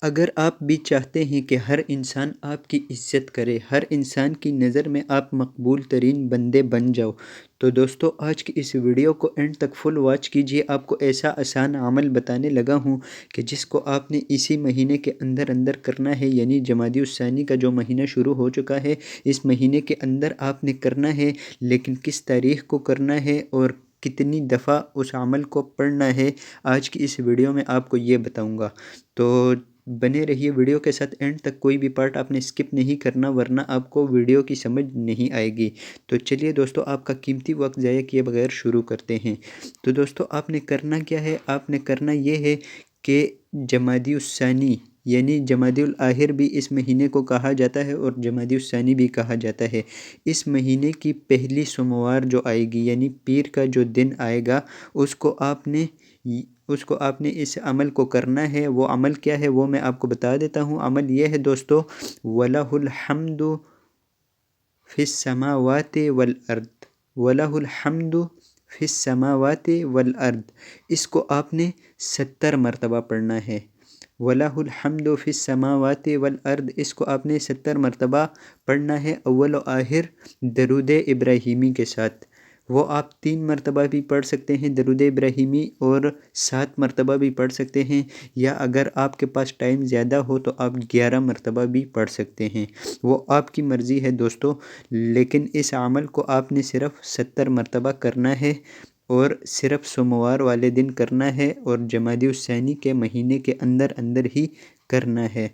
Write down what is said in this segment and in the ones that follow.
اگر آپ بھی چاہتے ہیں کہ ہر انسان آپ کی عزت کرے، ہر انسان کی نظر میں آپ مقبول ترین بندے بن جاؤ، تو دوستو آج کی اس ویڈیو کو اینڈ تک فل واچ کیجئے۔ آپ کو ایسا آسان عمل بتانے لگا ہوں کہ جس کو آپ نے اسی مہینے کے اندر اندر کرنا ہے، یعنی جمادی الثانی کا جو مہینہ شروع ہو چکا ہے، اس مہینے کے اندر آپ نے کرنا ہے۔ لیکن کس تاریخ کو کرنا ہے اور کتنی دفعہ اس عمل کو پڑھنا ہے، آج کی اس ویڈیو میں آپ کو یہ بتاؤں گا۔ تو بنے رہیے ویڈیو کے ساتھ اینڈ تک، کوئی بھی پارٹ آپ نے اسکپ نہیں کرنا ورنہ آپ کو ویڈیو کی سمجھ نہیں آئے گی۔ تو چلیے دوستو، آپ کا قیمتی وقت ضائع کیے بغیر شروع کرتے ہیں۔ تو دوستو آپ نے کرنا کیا ہے؟ آپ نے کرنا یہ ہے کہ جمادی الثانی یعنی جمادی الاخر بھی اس مہینے کو کہا جاتا ہے اور جمادی الثانی بھی کہا جاتا ہے، اس مہینے کی پہلی سوموار جو آئے گی یعنی پیر کا جو دن آئے گا، اس کو آپ نے اس عمل کو کرنا ہے۔ وہ عمل کیا ہے وہ میں آپ کو بتا دیتا ہوں۔ عمل یہ ہے دوستو، وَلَهُ الْحَمْدُ فِي السَّمَاوَاتِ وَالْأَرْضِ، وَلَهُ الْحَمْدُ فِي السَّمَاوَاتِ وَالْأَرْضِ، اس کو آپ نے 70 مرتبہ پڑھنا ہے۔ وَلَهُ الْحَمْدُ فِي السَّمَاوَاتِ وَالْأَرْضِ، اس کو آپ نے 70 مرتبہ پڑھنا ہے، اول و آخر درود ابراہیمی کے ساتھ۔ وہ آپ 3 مرتبہ بھی پڑھ سکتے ہیں درود ابراہیمی، اور 7 مرتبہ بھی پڑھ سکتے ہیں، یا اگر آپ کے پاس ٹائم زیادہ ہو تو آپ 11 مرتبہ بھی پڑھ سکتے ہیں، وہ آپ کی مرضی ہے دوستو۔ لیکن اس عمل کو آپ نے صرف 70 مرتبہ کرنا ہے، اور صرف سوموار والے دن کرنا ہے، اور جمادی الثانی کے مہینے کے اندر اندر ہی کرنا ہے۔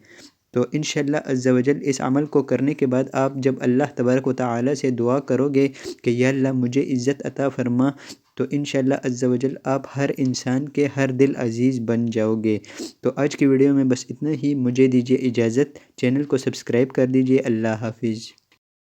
تو انشاءاللہ عز و جل اس عمل کو کرنے کے بعد آپ جب اللہ تبارک و تعالی سے دعا کرو گے کہ یا اللہ مجھے عزت عطا فرما، تو انشاءاللہ عز و جل آپ ہر انسان کے ہر دل عزیز بن جاؤ گے۔ تو آج کی ویڈیو میں بس اتنا ہی، مجھے دیجیے اجازت، چینل کو سبسکرائب کر دیجیے۔ اللہ حافظ۔